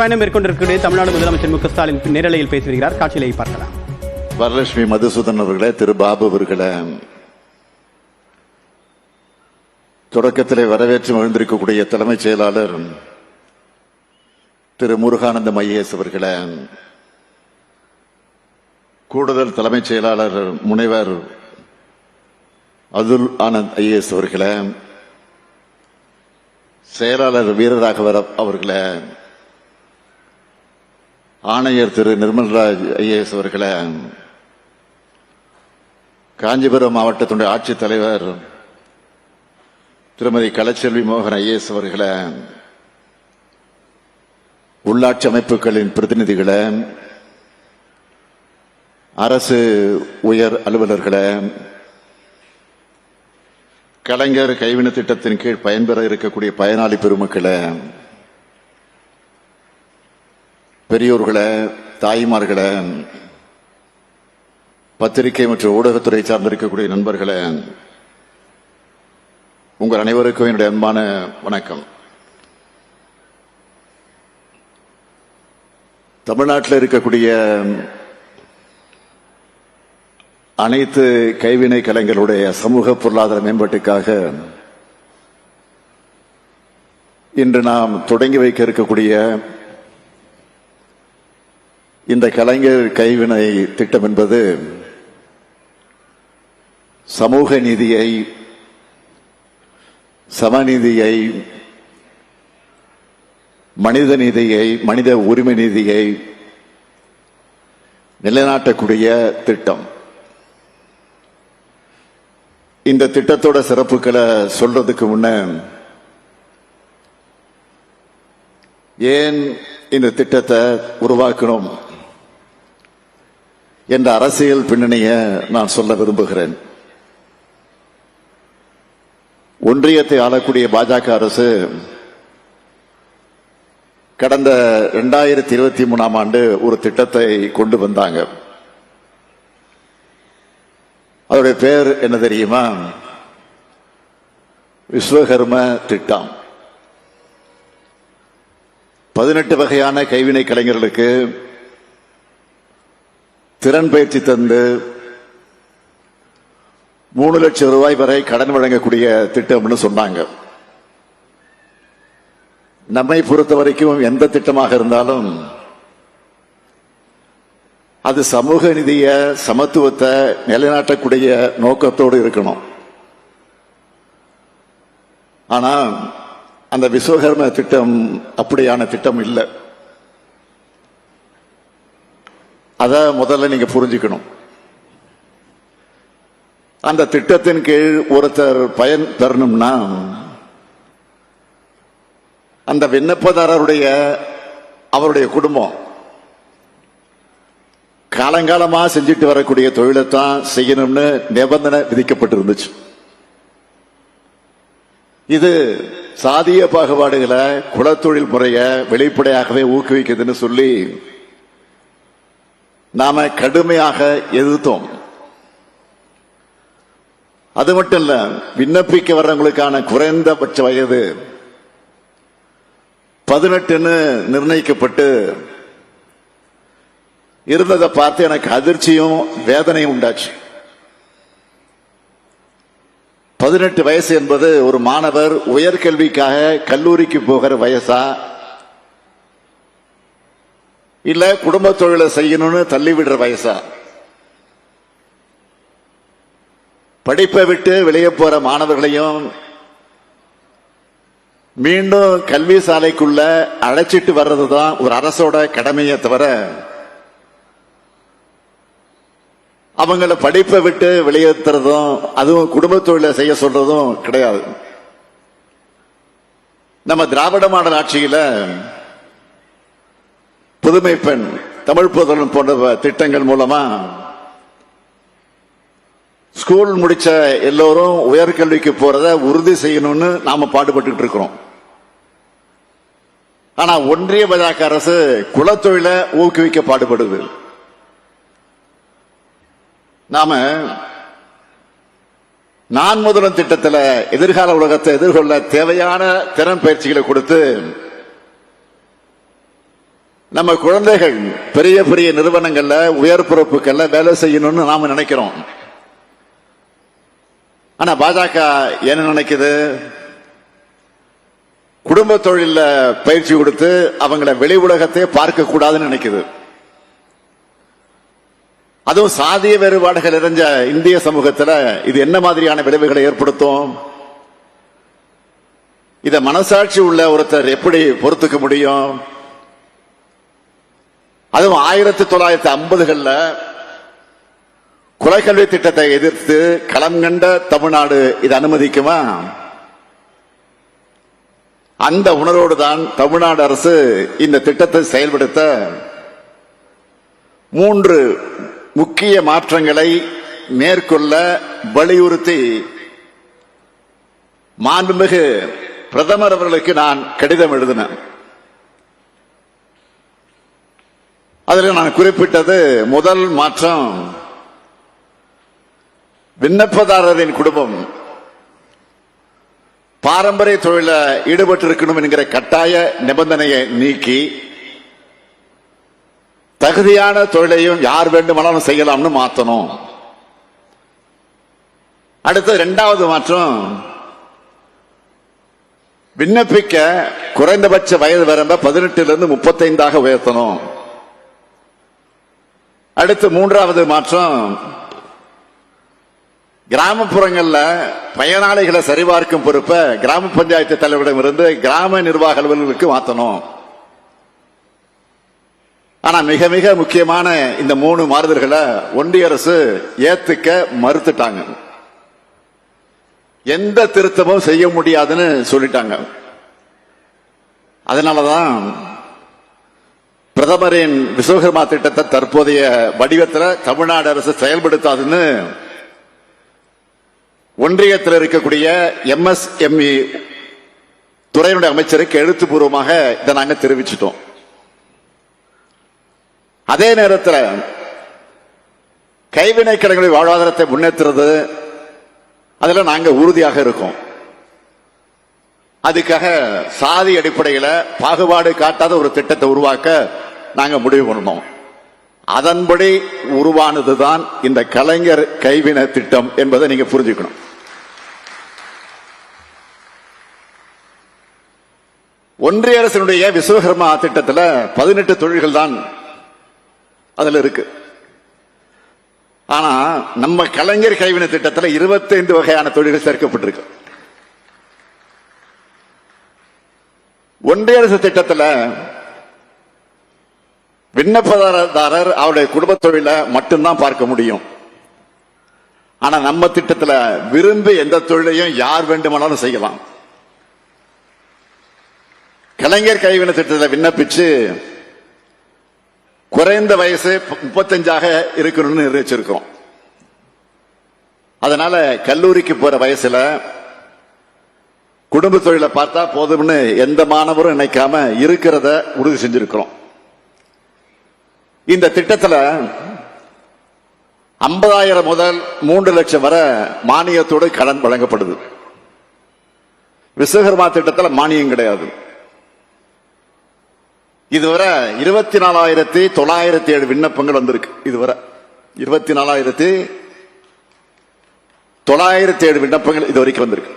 பயணம் மேற்கொண்டிருக்கிற தமிழ்நாடு முதலமைச்சர் மு.க. ஸ்டாலின் நேரலையில் பேசி வருகிறார். காட்சியிலேயே பார்க்கலாம். வரலட்சுமி மதுசூதன் அவர்களே, திரு பாபு அவர்களே, தொடக்கத்திலே வரவேற்று மகிழ்ந்திருக்கக்கூடிய தலைமைச் செயலாளர் திரு முருகானந்தம் ஐஏஎஸ் அவர்களே, கூடுதல் தலைமைச் செயலாளர் முனைவர் அதுல் ஆனந்த் ஐஏஎஸ் அவர்களே, செயலாளர் வீரராகவர் அவர்களே, ஆணையர் திரு நிர்மல்ராஜ் ஐஏஎஸ் அவர்களே, காஞ்சிபுரம் மாவட்டத்தினுடைய ஆட்சித்தலைவர் திருமதி கலைச்செல்வி மோகன் ஐஏஎஸ் அவர்களே, உள்ளாட்சி அமைப்புகளின் பிரதிநிதிகளே, அரசு உயர் அலுவலர்களே, கலைஞர் கைவினை திட்டத்தின் கீழ் பயன்பெற இருக்கக்கூடிய பயனாளி பெருமக்களே, பெரியோர்களே, தாய்மார்களே, பத்திரிகை மற்றும் ஊடகத்துறை சார்ந்திருக்கக்கூடிய நண்பர்களே, உங்கள் அனைவருக்கும் என்னுடைய அன்பான வணக்கம். தமிழ்நாட்டில் இருக்கக்கூடிய அனைத்து கைவினை கலைஞர்களுடைய சமூக பொருளாதார மேம்பாட்டுக்காக இன்று நாம் தொடங்கி வைக்க இருக்கக்கூடிய இந்த கலைஞர் கைவினை திட்டம் என்பது சமூக நீதியை, சமநீதியை, மனித நீதியை, மனித உரிமை நீதியை நிலைநாட்டக்கூடிய திட்டம். இந்த திட்டத்தோட சிறப்புகளை சொல்றதுக்கு முன்ன ஏன் இந்த திட்டத்தை உருவாக்கணும் என்ற அரசியல் பின்னணியை நான் சொல்ல விரும்புகிறேன். ஒன்றியத்தை ஆளக்கூடிய பாஜக அரசு கடந்த 2023ஆம் ஆண்டு ஒரு திட்டத்தை கொண்டு வந்தாங்க. அதோடைய பேர் என்ன தெரியுமா? விஸ்வகர்ம திட்டம். 18 வகையான கைவினை கலைஞர்களுக்கு திறன் பயிற்சி தந்து 3 லட்சம் ரூபாய் வரை கடன் வழங்கக்கூடிய திட்டம்னு சொன்னாங்க. நம்மை பொறுத்த வரைக்கும் எந்த திட்டமாக இருந்தாலும் அது சமூக நீதிய, சமத்துவத்தை நிலைநாட்டக்கூடிய நோக்கத்தோடு இருக்கணும். ஆனா அந்த விஸ்வகர்ம திட்டம் அப்படியான திட்டம் இல்லை. அத முதல்ல நீங்க புரிஞ்சுக்கணும். அந்த திட்டத்தின் கீழ் ஒருத்தர் பயன் பெறணும்னா அந்த விண்ணப்பதாரருடைய அவருடைய குடும்பம் காலங்காலமா செஞ்சுட்டு வரக்கூடிய தொழிலைத்தான் செய்யணும்னு நிபந்தனை விதிக்கப்பட்டிருந்துச்சு. இது சாதிய பாகுபாடுகளை, குலத்தொழில் முறைய வெளிப்படையாகவே ஊக்குவிக்குதுன்னு சொல்லி நாம கடுமையாக எதிர்த்தோம். அது மட்டும் இல்ல, விண்ணப்பிக்க வர்றவங்களுக்கான குறைந்தபட்ச வயது 18ன்னு நிர்ணயிக்கப்பட்டு இருந்ததை பார்த்து எனக்கு அதிர்ச்சியும் வேதனையும் உண்டாச்சு. 18 வயசு என்பது ஒரு மாணவர் உயர்கல்விக்காக கல்லூரிக்கு போகிற வயசா, இல்ல குடும்ப தொழிலை செய்யணும்னு தள்ளிவிடுற வயசா? படிப்பை விட்டு வெளியே போற மாணவர்களையும் மீண்டும் கல்வி சாலைக்குள்ள அழைச்சிட்டு வர்றதுதான் ஒரு அரசோட கடமையை தவிர அவங்கள படிப்பை விட்டு வெளியேற்றுறதும் அதுவும் குடும்ப தொழிலை செய்ய சொல்றதும் கிடையாது. நம்ம திராவிட மாடல் ஆட்சியில புதுமை பெண், தமிழ் புதல்வன் போன்ற திட்டங்கள் மூலமா ஸ்கூல் முடிச்ச எல்லோரும் உயர்கல்விக்கு போறத உறுதி செய்யணும்னு நாம பாடுபட்டு இருக்கிறோம். ஆனா ஒன்றிய பாஜக அரசு குலத்தொழிலை ஊக்குவிக்க பாடுபடுது. நாம நான் முதல்வன் திட்டத்தில் எதிர்கால உலகத்தை எதிர்கொள்ள தேவையான திறன் பயிற்சிகளை கொடுத்து நம்ம குழந்தைகள் பெரிய பெரிய நிறுவனங்கள்ல உயர் பொறுப்புகள்ல வேலை செய்யணும்னு நாம நினைக்கிறோம். ஆனா பாஜக என்ன நினைக்குது? குடும்ப தொழில பயிற்சி கொடுத்து அவங்கள வெளி உலகத்தை பார்க்க கூடாதுன்னு நினைக்குது. அதுவும் சாதிய வேறுபாடுகள் நிறைஞ்ச இந்திய சமூகத்தில் இது என்ன மாதிரியான விளைவுகளை ஏற்படுத்தும்? இத மனசாட்சி உள்ள ஒருத்தர் எப்படி பொறுத்துக்க முடியும்? அதுவும் 1950களில் குலக்கல்வி திட்டத்தை எதிர்த்து களம் கண்ட தமிழ்நாடு இது அனுமதிக்குமா? அந்த உணர்வோடு தான் தமிழ்நாடு அரசு இந்த திட்டத்தை செயல்படுத்த 3 முக்கிய மாற்றங்களை மேற்கொள்ள வலியுறுத்தி மாண்புமிகு பிரதமர் அவர்களுக்கு நான் கடிதம் எழுதினேன். அதில் நான் குறிப்பிட்டது முதல் மாற்றம், விண்ணப்பதாரரின் குடும்பம் பாரம்பரிய தொழில ஈடுபட்டிருக்கணும் என்கிற கட்டாய நிபந்தனையை நீக்கி தகுதியான தொழிலையும் யார் வேண்டுமானாலும் செய்யலாம்னு மாற்றணும். அடுத்து 2வது மாற்றம், விண்ணப்பிக்க குறைந்தபட்ச வயது வரம்ப 18 35 உயர்த்தணும். அடுத்து 3வது மாற்றம், கிராமப்புறங்கள்ல பயனாளிகளை சரிபார்க்கும் பொறுப்பை கிராம பஞ்சாயத்து தலைவரிடமிருந்து கிராம நிர்வாக அலுவலர்களுக்கு மாற்றணும். ஆனா மிக மிக முக்கியமான இந்த 3 மாறுதல்களை ஒன்றிய அரசு ஏத்துக்க மறுத்துட்டாங்க. எந்த திருத்தமும் செய்ய முடியாதுன்னு சொல்லிட்டாங்க. அதனாலதான் பிரதமரின் விஸ்வகர்மா திட்டத்தை தற்போதைய வடிவத்தில் தமிழ்நாடு அரசு செயல்படுத்தாதுன்னு ஒன்றியத்தில் இருக்கக்கூடிய MSME துறையினுடைய அமைச்சருக்கு எழுத்துப்பூர்வமாக இதை நாங்க தெரிவிச்சிட்டோம். அதே நேரத்தில் கைவினை கலைஞர்களின் வாழ்வாதாரத்தை முன்னேற்றுறது அதுல நாங்க உறுதியாக இருக்கோம். அதுக்காக சாதி அடிப்படையில பாகுபாடு காட்டாத ஒரு திட்டத்தை உருவாக்க நாங்க முடிவு பண்ணோம். அதன்படி உருவானதுதான் இந்த கலைஞர் கைவினை திட்டம் என்பதை நீங்க புரிஞ்சுக்கணும். ஒன்றிய அரசினுடைய விஸ்வகர்மா திட்டத்தில் 18 தொழில்கள் தான் அதுல இருக்கு. ஆனா நம்ம கலைஞர் கைவினை திட்டத்தில் 25 வகையான தொழில்கள் சேர்க்கப்பட்டிருக்கு. ஒன்றிய அரசு திட்டத்தில் விண்ணப்பதாரர் அவருடைய குடும்ப தொழிலை மட்டும்தான் பார்க்க முடியும். ஆனா நம்ம திட்டத்தில் விரும்பி எந்த தொழிலையும் யார் வேண்டுமானாலும் செய்யலாம். கலைஞர் கைவினை திட்டத்தில் விண்ணப்பிச்சு குறைந்த வயசு 35 இருக்கணும்னு நிர்ணயிச்சிருக்கிறோம். அதனால கல்லூரிக்கு போற வயசுல குடும்ப தொழிலை பார்த்தா போதும்னு எந்த மாணவரும் நினைக்காம இருக்கிறத உறுதி செஞ்சிருக்கிறோம். இந்த திட்டத்தில் 50,000 முதல் 3 லட்சம் வரை மானியத்தோடு கடன் வழங்கப்படுது. விஸ்வகர்மா திட்டத்தில் மானியம் கிடையாது. இதுவரை 24,907 விண்ணப்பங்கள் வந்திருக்கு. இதுவரை 24,907 விண்ணப்பங்கள் இதுவரைக்கும் வந்திருக்கு.